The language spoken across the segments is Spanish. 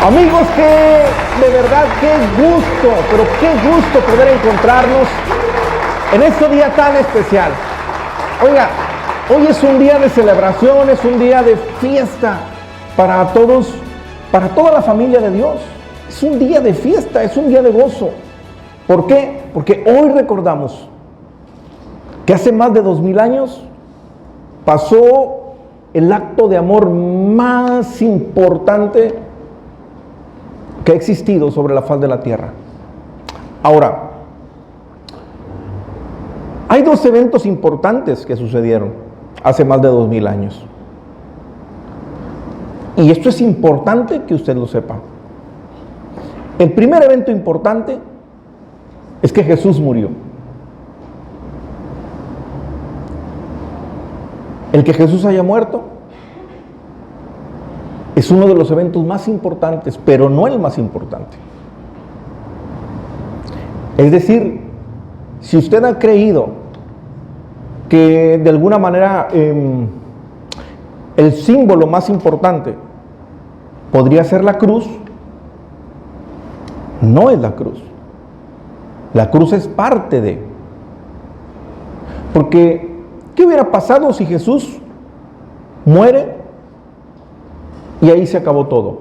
Amigos, de verdad, qué gusto, pero qué gusto poder encontrarnos en este día tan especial. Oiga, hoy es un día de celebración, es un día de fiesta para todos, para toda la familia de Dios. Es un día de fiesta, es un día de gozo. ¿Por qué? Porque hoy recordamos que hace más de 2000 años pasó el acto de amor más importante que ha existido sobre la faz de la tierra. Ahora, hay dos eventos importantes que sucedieron hace más de 2000 años. Y esto es importante que usted lo sepa. El primer evento importante es que Jesús murió. El que Jesús haya muerto es uno de los eventos más importantes, pero no el más importante. Es decir, si usted ha creído que de alguna manera el símbolo más importante podría ser la cruz, no es la cruz. La cruz es parte de. Porque, ¿qué hubiera pasado si Jesús muere y ahí se acabó todo?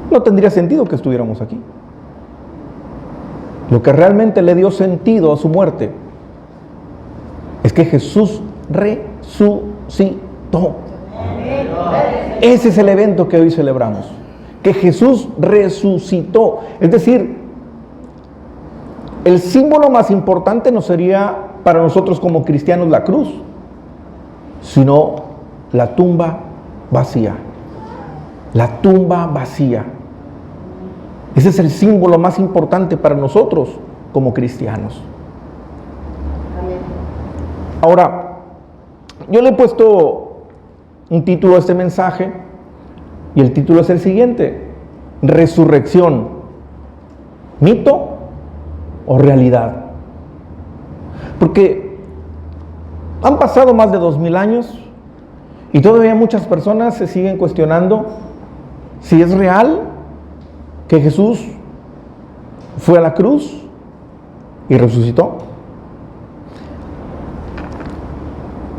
No tendría sentido que estuviéramos aquí. Lo que realmente le dio sentido a su muerte es que Jesús resucitó. Ese es el evento que hoy celebramos, que Jesús resucitó. Es decir, el símbolo más importante no sería para nosotros como cristianos la cruz, sino la tumba vacía. La tumba vacía. Ese es el símbolo más importante para nosotros como cristianos. Ahora, yo le he puesto un título a este mensaje y el título es el siguiente: resurrección, mito o realidad. Porque han pasado más de 2000 años y todavía muchas personas se siguen cuestionando si es real que Jesús fue a la cruz y resucitó.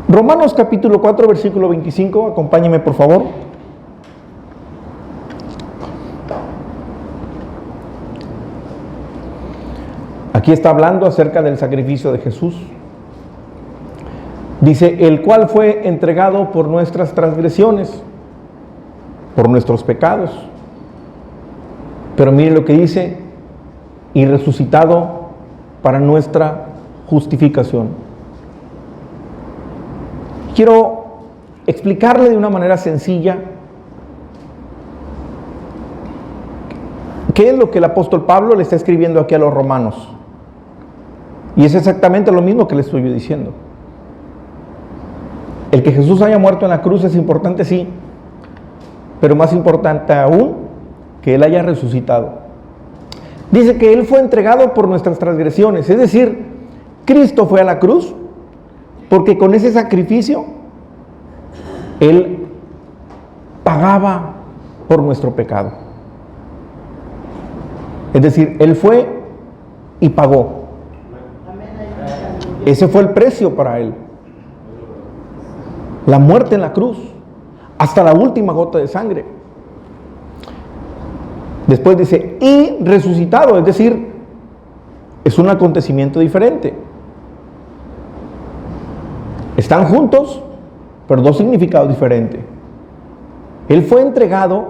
Romanos capítulo 4, versículo 25, acompáñeme por favor. Aquí está hablando acerca del sacrificio de Jesús. Dice, el cual fue entregado por nuestras transgresiones, por nuestros pecados. Pero mire lo que dice, y resucitado para nuestra justificación. Quiero explicarle de una manera sencilla qué es lo que el apóstol Pablo le está escribiendo aquí a los romanos. Y es exactamente lo mismo que le estoy diciendo. El que Jesús haya muerto en la cruz es importante, sí, pero más importante aún, que Él haya resucitado. Dice que Él fue entregado por nuestras transgresiones, es decir, Cristo fue a la cruz porque con ese sacrificio Él pagaba por nuestro pecado. Es decir, Él fue y pagó. Ese fue el precio para Él. La muerte en la cruz, hasta la última gota de sangre. Después dice, y resucitado, es decir, es un acontecimiento diferente. Están juntos, pero dos significados diferentes. Él fue entregado,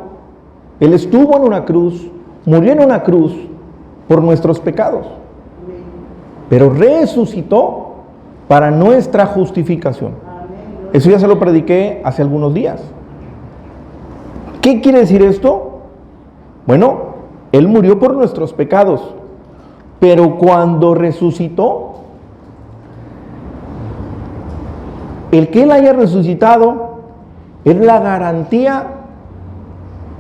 Él estuvo en una cruz, murió en una cruz por nuestros pecados, pero resucitó para nuestra justificación. Eso ya se lo prediqué hace algunos días. ¿Qué quiere decir esto? Bueno, Él murió por nuestros pecados, pero cuando resucitó, el que Él haya resucitado es la garantía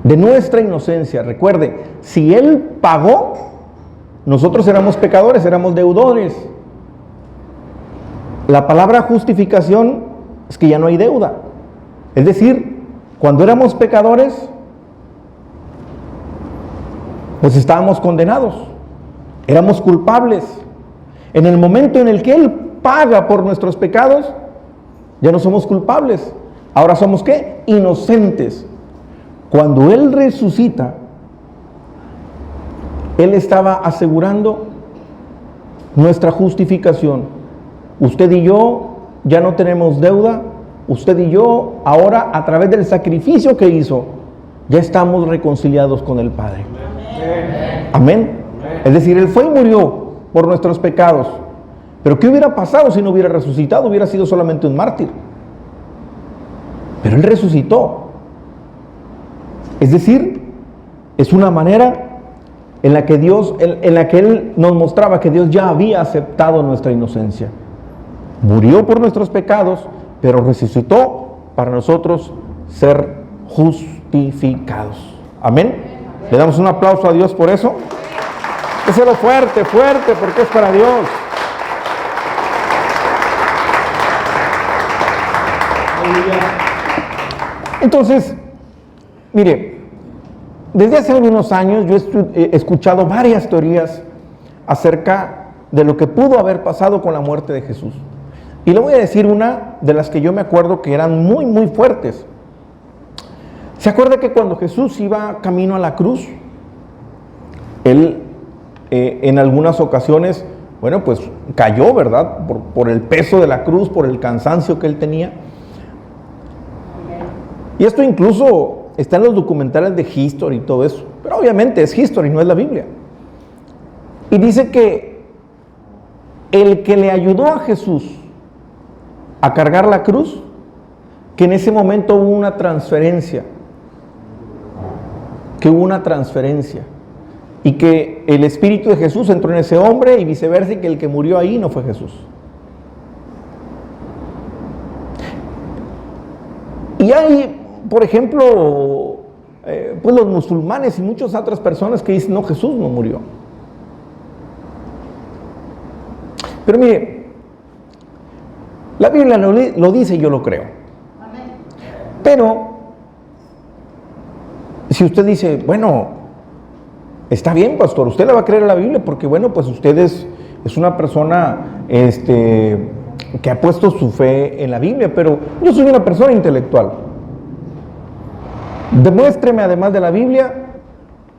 de nuestra inocencia. Recuerde, si Él pagó, nosotros éramos pecadores, éramos deudores. La palabra justificación es que ya no hay deuda. Es decir, cuando éramos pecadores, pues estábamos condenados, éramos culpables. En el momento en el que Él paga por nuestros pecados, ya no somos culpables. Ahora somos ¿qué? Inocentes. Cuando Él resucita, Él estaba asegurando nuestra justificación. Usted y yo ya no tenemos deuda. Usted y yo ahora, a través del sacrificio que hizo, ya estamos reconciliados con el Padre. Amén. Es decir, Él fue y murió por nuestros pecados. Pero ¿qué hubiera pasado si no hubiera resucitado? Hubiera sido solamente un mártir. Pero Él resucitó. Es decir, es una manera en la que Él nos mostraba que Dios ya había aceptado nuestra inocencia. Murió por nuestros pecados, pero resucitó para nosotros ser justificados. Amén. Le damos un aplauso a Dios por eso. Déselo fuerte, fuerte, porque es para Dios. Entonces, mire, desde hace algunos años yo he escuchado varias teorías acerca de lo que pudo haber pasado con la muerte de Jesús. Y le voy a decir una de las que yo me acuerdo que eran muy, muy fuertes. ¿Se acuerda que cuando Jesús iba camino a la cruz, Él en algunas ocasiones, bueno, pues cayó, ¿verdad? Por el peso de la cruz, por el cansancio que Él tenía. Y esto incluso está en los documentales de History y todo eso. Pero obviamente es History, no es la Biblia. Y dice que el que le ayudó a Jesús a cargar la cruz, que en ese momento hubo una transferencia. Y que el Espíritu de Jesús entró en ese hombre y viceversa, y que el que murió ahí no fue Jesús. Y hay, por ejemplo, pues los musulmanes y muchas otras personas que dicen, no, Jesús no murió. Pero mire, la Biblia lo dice y yo lo creo. Pero, si usted dice, bueno, está bien, pastor, usted le va a creer a la Biblia porque, bueno, pues usted es una persona que ha puesto su fe en la Biblia, pero yo soy una persona intelectual. Demuéstreme, además de la Biblia,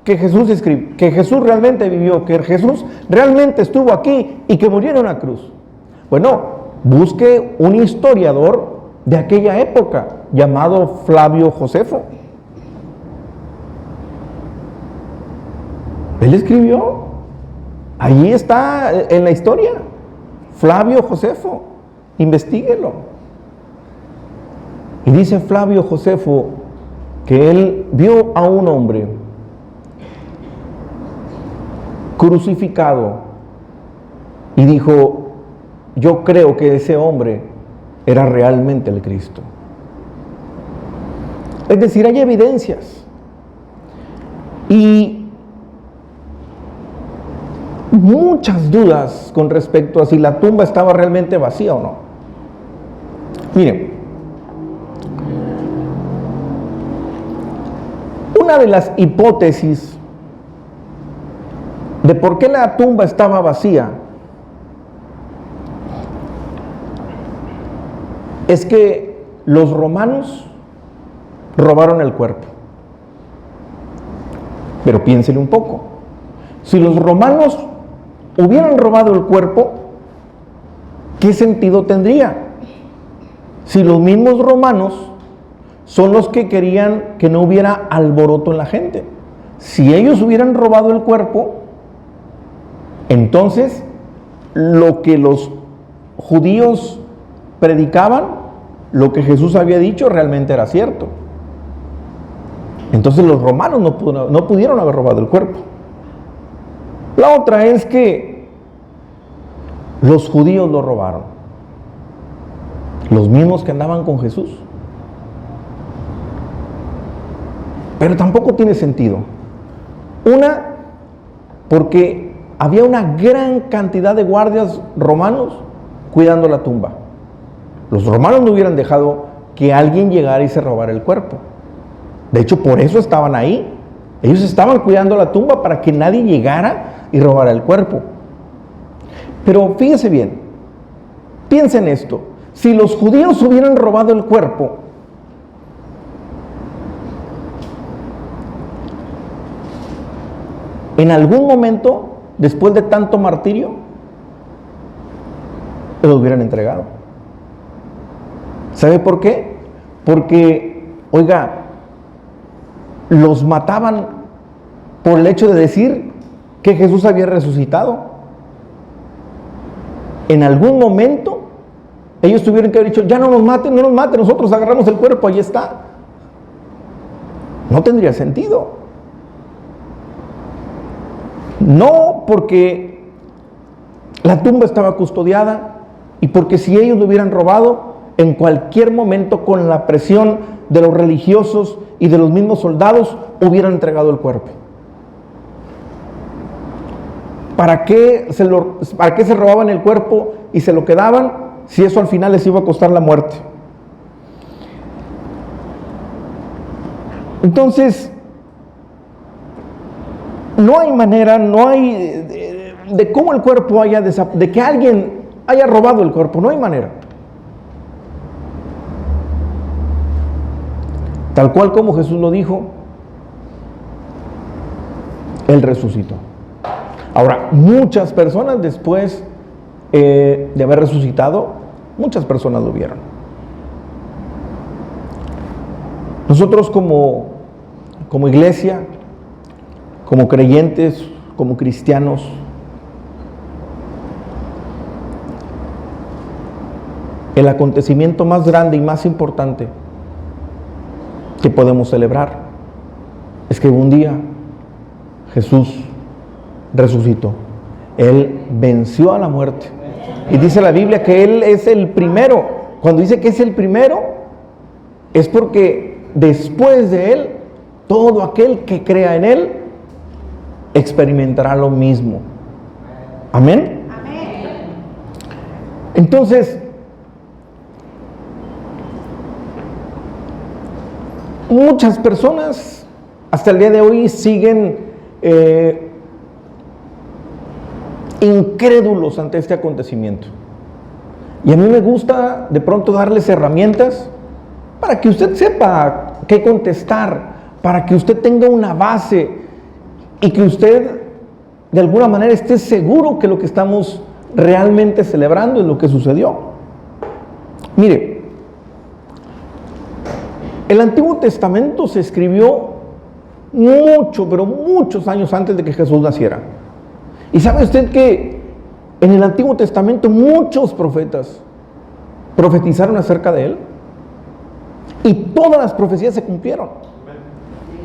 que Jesús realmente vivió, que Jesús realmente estuvo aquí y que murió en una cruz. Bueno, busque un historiador de aquella época llamado Flavio Josefo. Él escribió, allí está en la historia, Flavio Josefo, investíguelo. Y dice Flavio Josefo que él vio a un hombre crucificado y dijo, yo creo que ese hombre era realmente el Cristo. Es decir, hay evidencias. Y muchas dudas con respecto a si la tumba estaba realmente vacía o no. Miren, una de las hipótesis de por qué la tumba estaba vacía es que los romanos robaron el cuerpo. Pero piénsele un poco. Si los romanos hubieran robado el cuerpo, ¿qué sentido tendría? Si los mismos romanos son los que querían que no hubiera alboroto en la gente. Si ellos hubieran robado el cuerpo, entonces lo que los judíos predicaban, lo que Jesús había dicho, realmente era cierto. Entonces los romanos no pudieron haber robado el cuerpo. La otra es que los judíos lo robaron. Los mismos que andaban con Jesús. Pero tampoco tiene sentido. Una, porque había una gran cantidad de guardias romanos cuidando la tumba. Los romanos no hubieran dejado que alguien llegara y se robara el cuerpo. De hecho, por eso estaban ahí, Ellos estaban cuidando la tumba para que nadie llegara y robara el cuerpo. Pero fíjese bien, piensen esto, si los judíos hubieran robado el cuerpo, en algún momento, después de tanto martirio, lo hubieran entregado. ¿Sabe por qué? Porque, oiga, los mataban por el hecho de decir que Jesús había resucitado. En algún momento, ellos tuvieron que haber dicho, ya no nos maten, nosotros agarramos el cuerpo, ahí está. No tendría sentido. No, porque la tumba estaba custodiada y porque si ellos lo hubieran robado, en cualquier momento con la presión de los religiosos y de los mismos soldados, hubieran entregado el cuerpo. ¿Para qué se robaban el cuerpo y se lo quedaban si eso al final les iba a costar la muerte? Entonces, no hay manera, no hay de cómo el cuerpo de que alguien haya robado el cuerpo, no hay manera. Tal cual como Jesús lo dijo, Él resucitó. Ahora, muchas personas después de haber resucitado, muchas personas lo vieron. Nosotros como iglesia, como creyentes, como cristianos, el acontecimiento más grande y más importante que podemos celebrar es que un día Jesús resucitó. Él venció a la muerte. Y dice la Biblia que Él es el primero. Cuando dice que es el primero, es porque después de Él, todo aquel que crea en Él experimentará lo mismo. Amén. Amén. Entonces, muchas personas hasta el día de hoy siguen incrédulos ante este acontecimiento. Y a mí me gusta de pronto darles herramientas para que usted sepa qué contestar, para que usted tenga una base y que usted de alguna manera esté seguro que lo que estamos realmente celebrando es lo que sucedió. Mire, el Antiguo Testamento se escribió pero muchos años antes de que Jesús naciera. ¿Y sabe usted que en el Antiguo Testamento muchos profetas profetizaron acerca de Él? Y todas las profecías se cumplieron.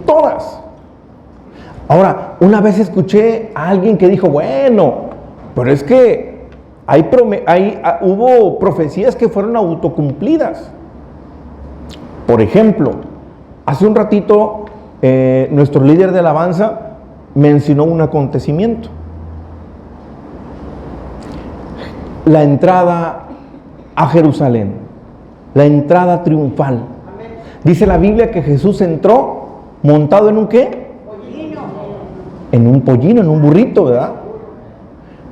Todas. Ahora, una vez escuché a alguien que dijo, bueno, pero es que hubo profecías que fueron autocumplidas. Por ejemplo, hace un ratito nuestro líder de alabanza mencionó un acontecimiento. La entrada a Jerusalén, la entrada triunfal. Dice la Biblia que Jesús entró montado en un ¿qué? Pollino. En un pollino, en un burrito, ¿verdad?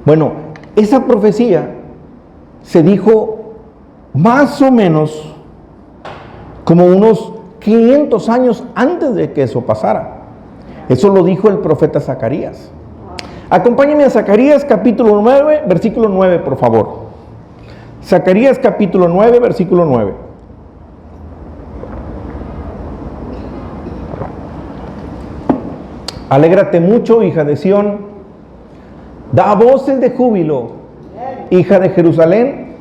Bueno, esa profecía se dijo más o menos como unos 500 años antes de que eso pasara. Eso lo dijo el profeta Zacarías. Acompáñenme a Zacarías capítulo 9, versículo 9, por favor. Zacarías capítulo 9, versículo 9. Alégrate mucho, hija de Sión. Da voces de júbilo, hija de Jerusalén.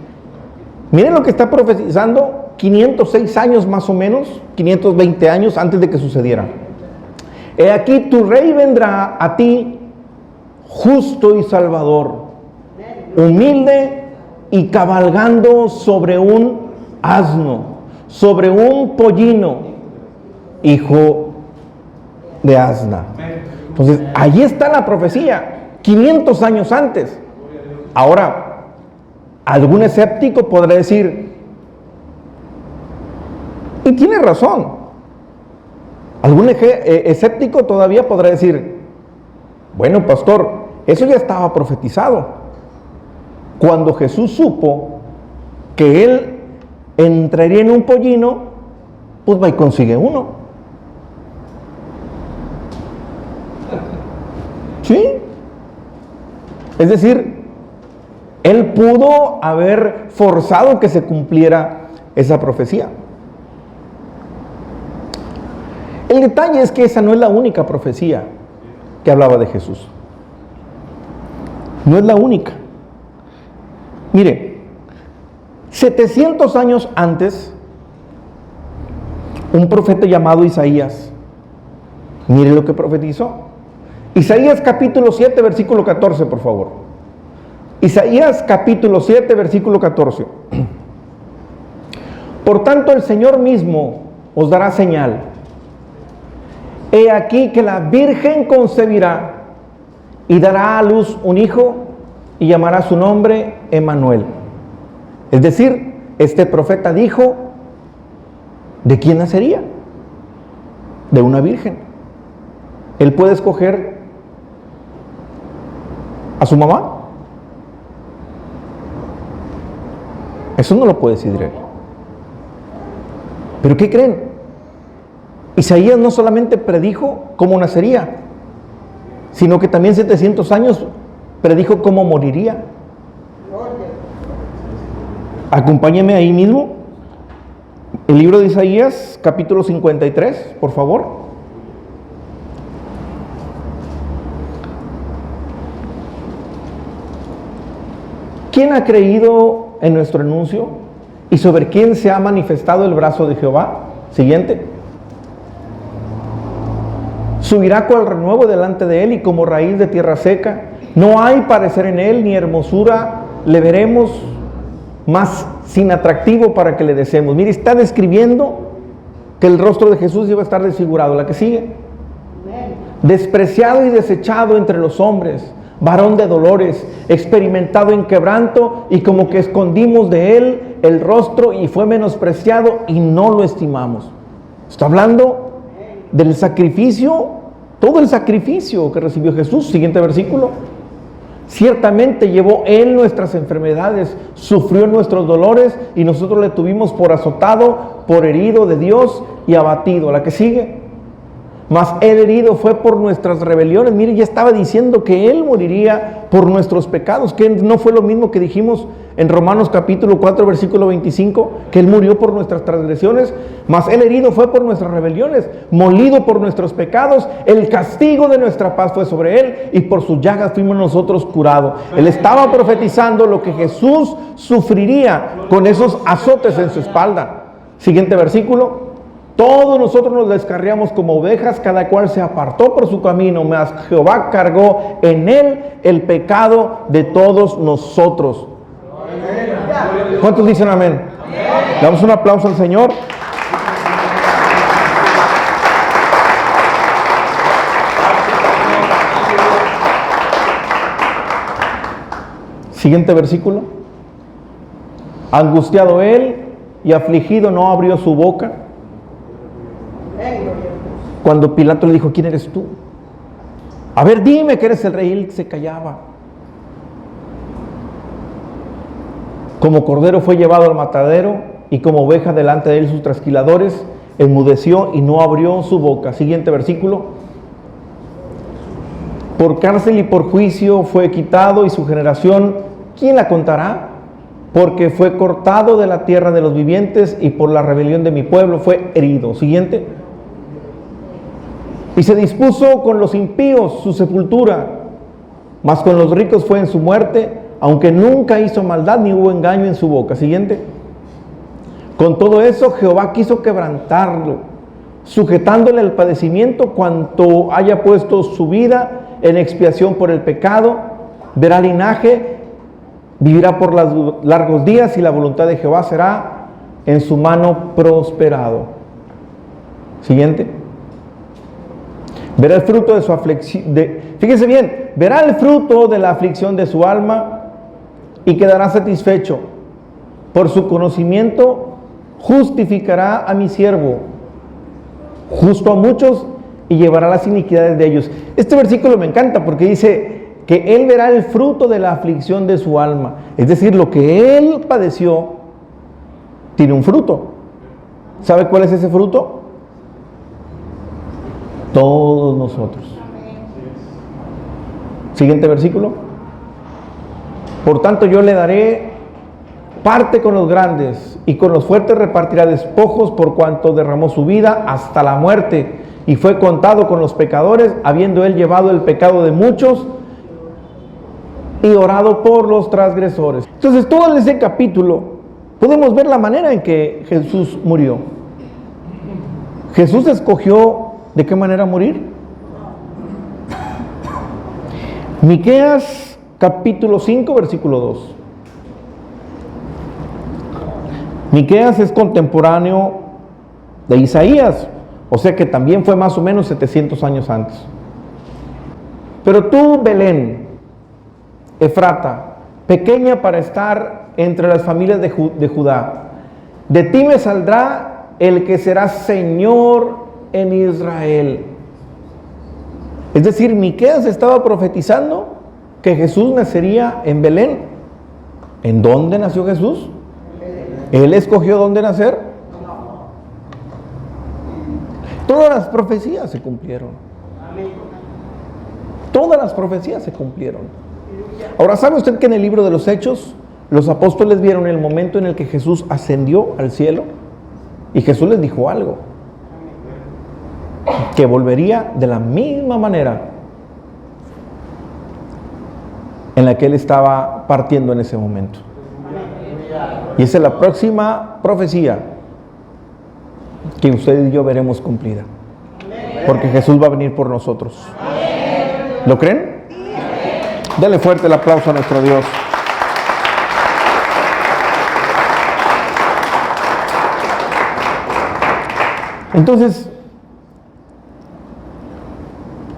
Miren lo que está profetizando 506 años más o menos, 520 años antes de que sucediera. He aquí tu rey vendrá a ti, justo y salvador, humilde y cabalgando sobre un asno, sobre un pollino, hijo de asna. Entonces, ahí está la profecía, 500 años antes. Ahora, algún escéptico podrá decir, y tiene razón, Algún escéptico todavía podrá decir, bueno, pastor, eso ya estaba profetizado. Cuando Jesús supo que Él entraría en un pollino, pues va y consigue uno. ¿Sí? Es decir, Él pudo haber forzado que se cumpliera esa profecía. El detalle es que esa no es la única profecía que hablaba de Jesús. No es la única. Mire, 700 años antes, un profeta llamado Isaías, mire lo que profetizó. Isaías capítulo 7, versículo 14, por favor. Isaías capítulo 7, versículo 14. Por tanto, el Señor mismo os dará señal. He aquí que la Virgen concebirá y dará a luz un hijo y llamará su nombre Emmanuel. Es decir, este profeta dijo, ¿de quién nacería? De una virgen. Él puede escoger a su mamá. Eso no lo puede decidir él. ¿Pero qué creen? Isaías no solamente predijo cómo nacería, sino que también 700 años predijo cómo moriría. Acompáñeme ahí mismo. El libro de Isaías, capítulo 53, por favor. ¿Quién ha creído en nuestro anuncio y sobre quién se ha manifestado el brazo de Jehová? Siguiente. Subirá cual renuevo delante de él y como raíz de tierra seca. No hay parecer en él ni hermosura le veremos, más sin atractivo para que le deseemos. Mire, está describiendo que el rostro de Jesús iba a estar desfigurado. La que sigue. Despreciado y desechado entre los hombres, varón de dolores, experimentado en quebranto, y como que escondimos de él el rostro y fue menospreciado y no lo estimamos. Está hablando del sacrificio, todo el sacrificio que recibió Jesús. Siguiente versículo. Ciertamente llevó él nuestras enfermedades, sufrió nuestros dolores y nosotros le tuvimos por azotado, por herido de Dios y abatido. La que sigue. Mas él herido fue por nuestras rebeliones. Mire, ya estaba diciendo que él moriría por nuestros pecados, que no fue lo mismo que dijimos en Romanos capítulo 4 versículo 25, que él murió por nuestras transgresiones. Mas él herido fue por nuestras rebeliones, molido por nuestros pecados, el castigo de nuestra paz fue sobre él y por sus llagas fuimos nosotros curados. Él estaba profetizando lo que Jesús sufriría con esos azotes en su espalda. Siguiente versículo. Todos nosotros nos descarriamos como ovejas, cada cual se apartó por su camino, mas Jehová cargó en él el pecado de todos nosotros. Amén. ¿Cuántos dicen amén? Amén. Damos un aplauso al Señor. Siguiente versículo. Angustiado él y afligido no abrió su boca. Cuando Pilato le dijo, ¿quién eres tú? A ver, dime que eres el rey. Él se callaba. Como cordero fue llevado al matadero y como oveja delante de él sus trasquiladores, enmudeció y no abrió su boca. Siguiente versículo. Por cárcel y por juicio fue quitado y su generación, ¿quién la contará? Porque fue cortado de la tierra de los vivientes y por la rebelión de mi pueblo fue herido. Siguiente. Y se dispuso con los impíos su sepultura, mas con los ricos fue en su muerte, aunque nunca hizo maldad ni hubo engaño en su boca. Siguiente. Con todo eso Jehová quiso quebrantarlo, sujetándole al padecimiento cuanto haya puesto su vida en expiación por el pecado. Verá linaje, vivirá por largos días y la voluntad de Jehová será en su mano prosperado. Siguiente. Verá el fruto de su aflicción, fíjense bien, verá el fruto de la aflicción de su alma y quedará satisfecho. Por su conocimiento justificará a mi siervo justo a muchos y llevará las iniquidades de ellos. Este versículo me encanta porque dice que Él verá el fruto de la aflicción de su alma. Es decir, lo que Él padeció tiene un fruto. ¿Sabe cuál es ese fruto? Todos nosotros. Siguiente versículo. Por tanto yo le daré parte con los grandes y con los fuertes repartirá despojos, por cuanto derramó su vida hasta la muerte y fue contado con los pecadores, habiendo él llevado el pecado de muchos y orado por los transgresores. Entonces, todo en ese capítulo podemos ver la manera en que Jesús murió. Jesús escogió de qué manera morir. Miqueas capítulo 5, versículo 2. Miqueas es contemporáneo de Isaías, o sea que también fue más o menos 700 años antes. Pero tú, Belén, Efrata, pequeña para estar entre las familias de Judá, de ti me saldrá el que será Señor en Israel. Es decir, Miqueas estaba profetizando que Jesús nacería en Belén. ¿En dónde nació Jesús? ¿Él escogió dónde nacer? Todas las profecías se cumplieron. Todas las profecías se cumplieron. Ahora, ¿sabe usted que en el libro de los Hechos los apóstoles vieron el momento en el que Jesús ascendió al cielo? Y Jesús les dijo algo, que volvería de la misma manera en la que Él estaba partiendo en ese momento. Y esa es la próxima profecía que usted y yo veremos cumplida. Porque Jesús va a venir por nosotros. ¿Lo creen? Dale fuerte el aplauso a nuestro Dios. Entonces,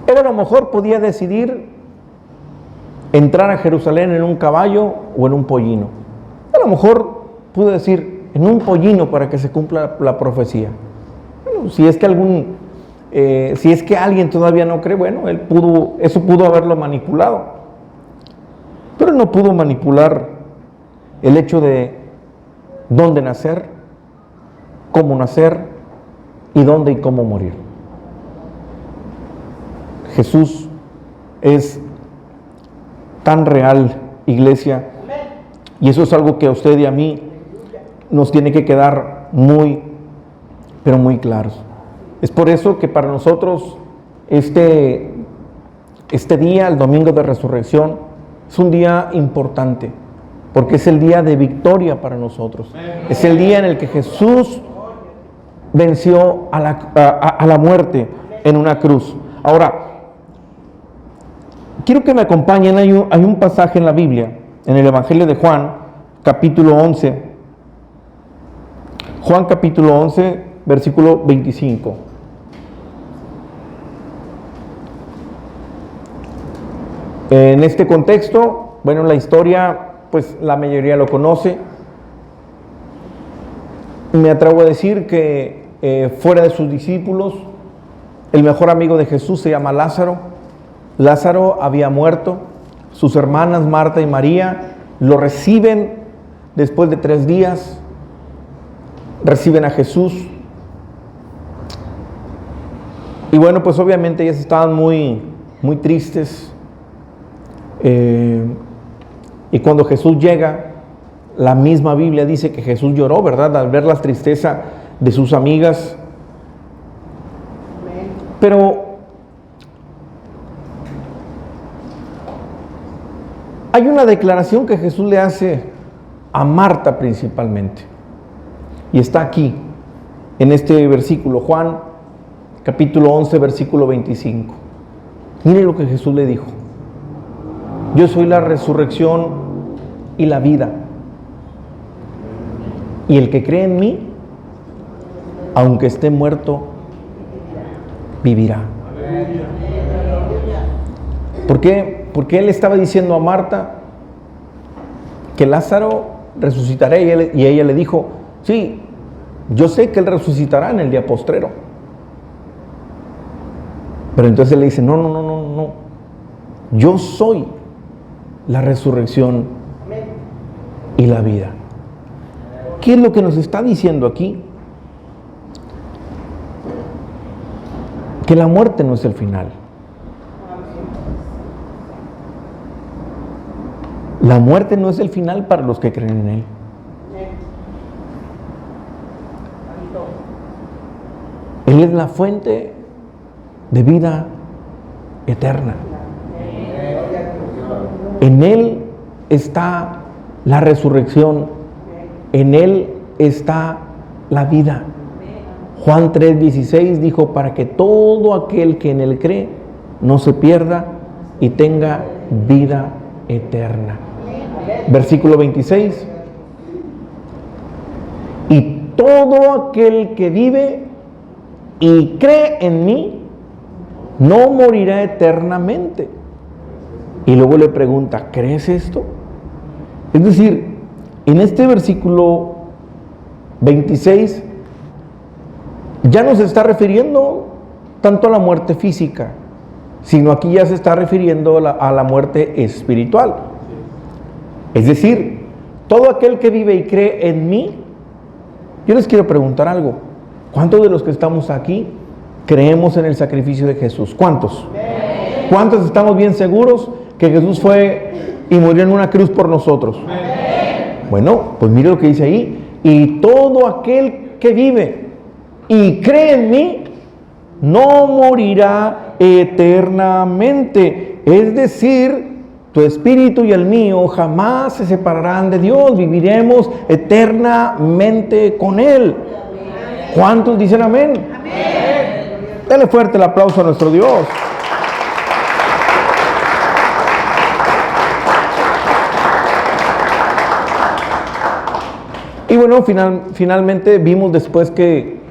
él a lo mejor podía decidir entrar a Jerusalén en un caballo o en un pollino. A lo mejor pudo decir en un pollino para que se cumpla la profecía. Bueno, si es que alguien todavía no cree, bueno, eso pudo haberlo manipulado. Pero no pudo manipular el hecho de dónde nacer, cómo nacer y dónde y cómo morir. Jesús es tan real, iglesia, y eso es algo que a usted y a mí nos tiene que quedar muy, pero muy claros. Es por eso que para nosotros este día, el domingo de resurrección, es un día importante, porque es el día de victoria para nosotros. Es el día en el que Jesús venció a la muerte en una cruz. Ahora, quiero que me acompañen, hay un pasaje en la Biblia, en el Evangelio de Juan, capítulo 11. Juan capítulo 11, versículo 25. En este contexto, bueno, la historia, pues la mayoría lo conoce. Me atrevo a decir que fuera de sus discípulos, el mejor amigo de Jesús se llama Lázaro. Lázaro había muerto. Sus hermanas Marta y María lo reciben después de 3 días. Reciben a Jesús. Y bueno, pues obviamente ellas estaban muy, muy tristes. Y cuando Jesús llega, la misma Biblia dice que Jesús lloró, ¿verdad? Al ver la tristeza de sus amigas. Pero hay una declaración que Jesús le hace a Marta principalmente. Y está aquí, en este versículo, Juan capítulo 11, versículo 25. Mire lo que Jesús le dijo. Yo soy la resurrección y la vida. Y el que cree en mí, aunque esté muerto, vivirá. ¿Por qué? Porque él estaba diciendo a Marta que Lázaro resucitará, y ella le dijo, sí, yo sé que él resucitará en el día postrero. Pero entonces le dice, no. Yo soy la resurrección y la vida. ¿Qué es lo que nos está diciendo aquí? Que la muerte no es el final. La muerte no es el final para los que creen en Él. Él es la fuente de vida eterna. En Él está la resurrección. En Él está la vida. Juan 3:16 dijo, para que todo aquel que en Él cree no se pierda y tenga vida eterna. Versículo 26. Y todo aquel que vive y cree en mí no morirá eternamente. Y luego le pregunta, ¿crees esto? Es decir, en este versículo 26 ya no se está refiriendo tanto a la muerte física, sino aquí ya se está refiriendo a la muerte espiritual. Es decir, todo aquel que vive y cree en mí, yo les quiero preguntar algo. ¿Cuántos de los que estamos aquí creemos en el sacrificio de Jesús? ¿Cuántos? ¿Cuántos estamos bien seguros que Jesús fue y murió en una cruz por nosotros? Bueno, pues mire lo que dice ahí. Y todo aquel que vive y cree en mí no morirá eternamente. Es decir, tu espíritu y el mío jamás se separarán de Dios. Viviremos eternamente con Él. ¿Cuántos dicen amén? Amén. Dale fuerte el aplauso a nuestro Dios. Y bueno, finalmente vimos después que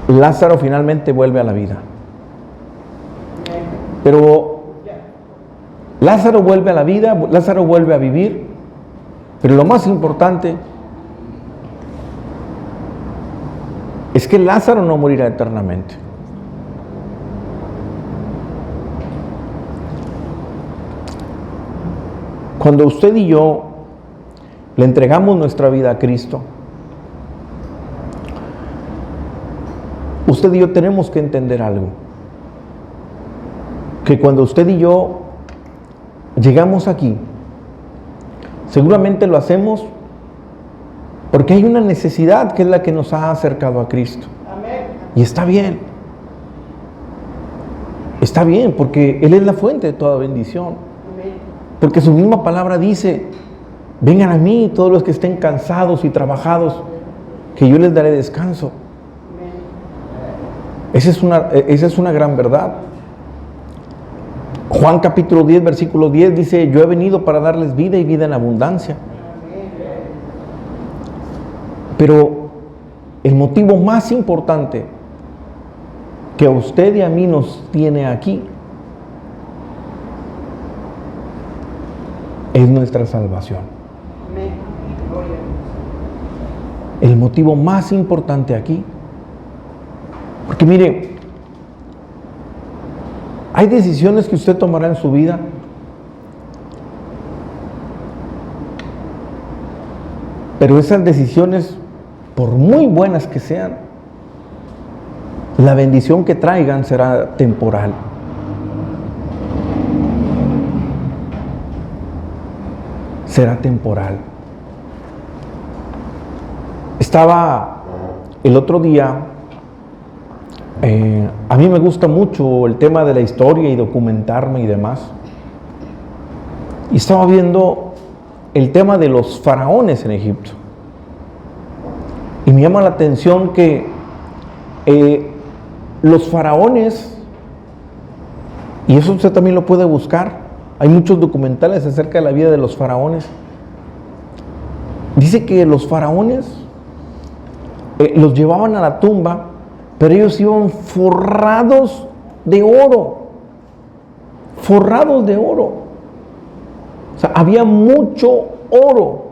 Lázaro finalmente vuelve a la vida. Pero Lázaro vuelve a la vida, Lázaro vuelve a vivir. Pero lo más importante es que Lázaro no morirá eternamente. Cuando usted y yo le entregamos nuestra vida a Cristo, usted y yo tenemos que entender algo. Que cuando usted y yo llegamos aquí, seguramente lo hacemos porque hay una necesidad que es la que nos ha acercado a Cristo. Amén. Y está bien. Está bien porque Él es la fuente de toda bendición. Amén. Porque su misma palabra dice, vengan a mí todos los que estén cansados y trabajados, que yo les daré descanso. Esa es una gran verdad. Juan capítulo 10, versículo 10 dice, yo he venido para darles vida y vida en abundancia. Pero el motivo más importante que a usted y a mí nos tiene aquí es nuestra salvación. El motivo más importante aquí. Porque mire, hay decisiones que usted tomará en su vida pero esas decisiones, por muy buenas que sean, la bendición que traigan será temporal. Será temporal. Estaba el otro día, a mí me gusta mucho el tema de la historia y documentarme y demás. Y estaba viendo el tema de los faraones en Egipto. Y me llama la atención que los faraones, y eso usted también lo puede buscar, hay muchos documentales acerca de la vida de los faraones. Dice que los faraones los llevaban a la tumba, pero ellos iban forrados de oro. Forrados de oro. O sea, había mucho oro.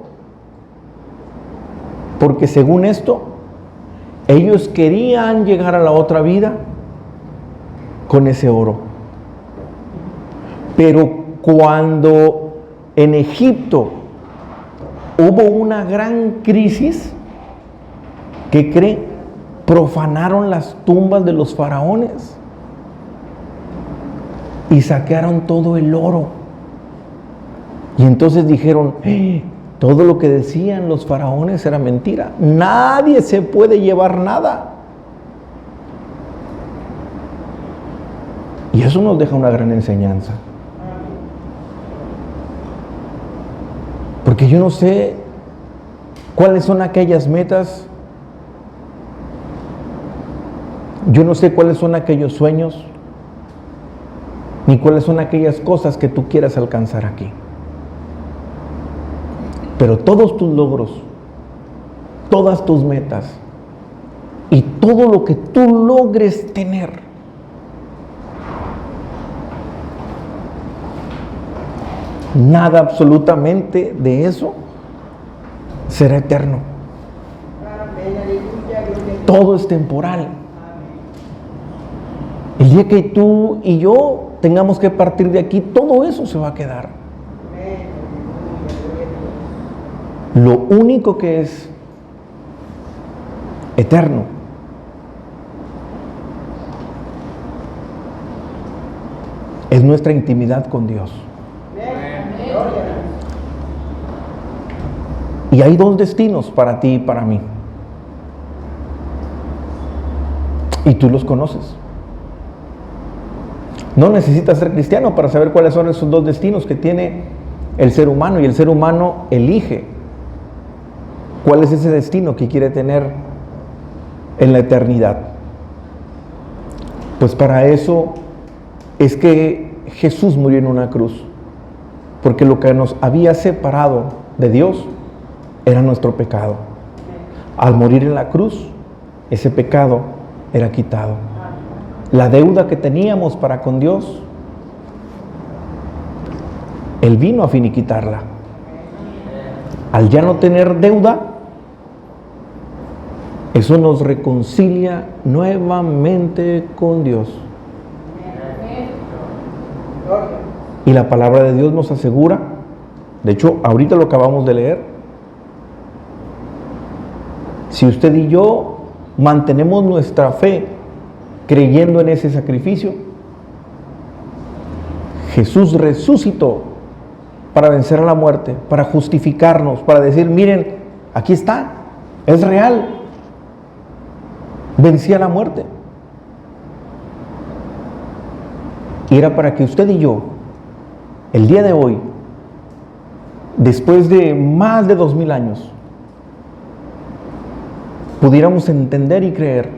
Porque según esto, Ellos querían llegar a la otra vida con ese oro. Pero cuando en Egipto hubo una gran crisis, ¿qué creen? Profanaron las tumbas de los faraones y saquearon todo el oro. Y entonces dijeron, todo lo que decían los faraones era mentira. Nadie se puede llevar nada. Y eso nos deja una gran enseñanza. Porque yo no sé cuáles son aquellas metas, yo no sé cuáles son aquellos sueños, ni cuáles son aquellas cosas que tú quieras alcanzar aquí. Pero todos tus logros, todas tus metas y todo lo que tú logres tener, nada absolutamente de eso será eterno. Todo es temporal. El día que tú y yo tengamos que partir de aquí, todo eso se va a quedar. Lo único que es eterno es nuestra intimidad con Dios. Y hay dos destinos para ti y para mí. Y tú los conoces. No necesitas ser cristiano para saber cuáles son esos dos destinos que tiene el ser humano. Y el ser humano elige cuál es ese destino que quiere tener en la eternidad. Pues para eso es que Jesús murió en una cruz. Porque lo que nos había separado de Dios era nuestro pecado. Al morir en la cruz, ese pecado era quitado. La deuda que teníamos para con Dios, Él vino a finiquitarla. Al ya no tener deuda, eso nos reconcilia nuevamente con Dios. Y la palabra de Dios nos asegura, de hecho, ahorita lo acabamos de leer, si usted y yo mantenemos nuestra fe creyendo en ese sacrificio, Jesús resucitó para vencer a la muerte, para justificarnos, para decir, miren, aquí está, es real, vencí a la muerte. Y era para que usted y yo, el día de hoy, después de más de 2000 años, pudiéramos entender y creer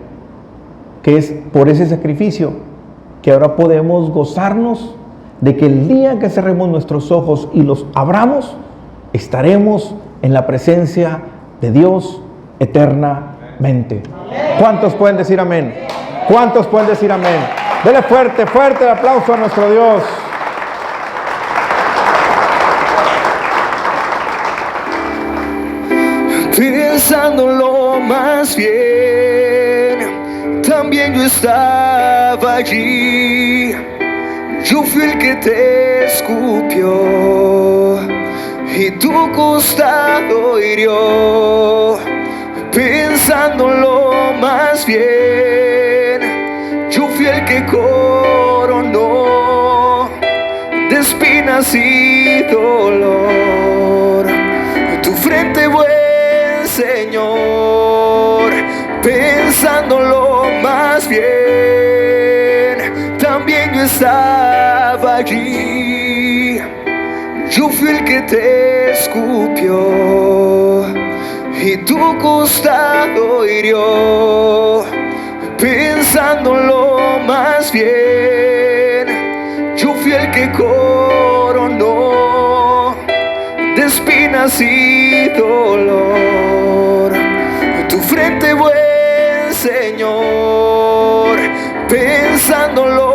que es por ese sacrificio que ahora podemos gozarnos de que el día que cerremos nuestros ojos y los abramos, estaremos en la presencia de Dios eternamente. ¿Cuántos pueden decir amén? ¿Cuántos pueden decir amén? Dele fuerte, fuerte el aplauso a nuestro Dios. Pensándolo más bien, también yo estaba allí. Yo fui el que te escupió y tu costado hirió. Pensándolo más bien, yo fui el que coronó de espinas y dolor tu frente, buen Señor. Pensándolo más bien, también yo estaba allí. Yo fui el que te escupió y tu costado hirió. Pensándolo más bien, yo fui el que coronó de espinas y dolor tu frente, buen Señor. Pensándolo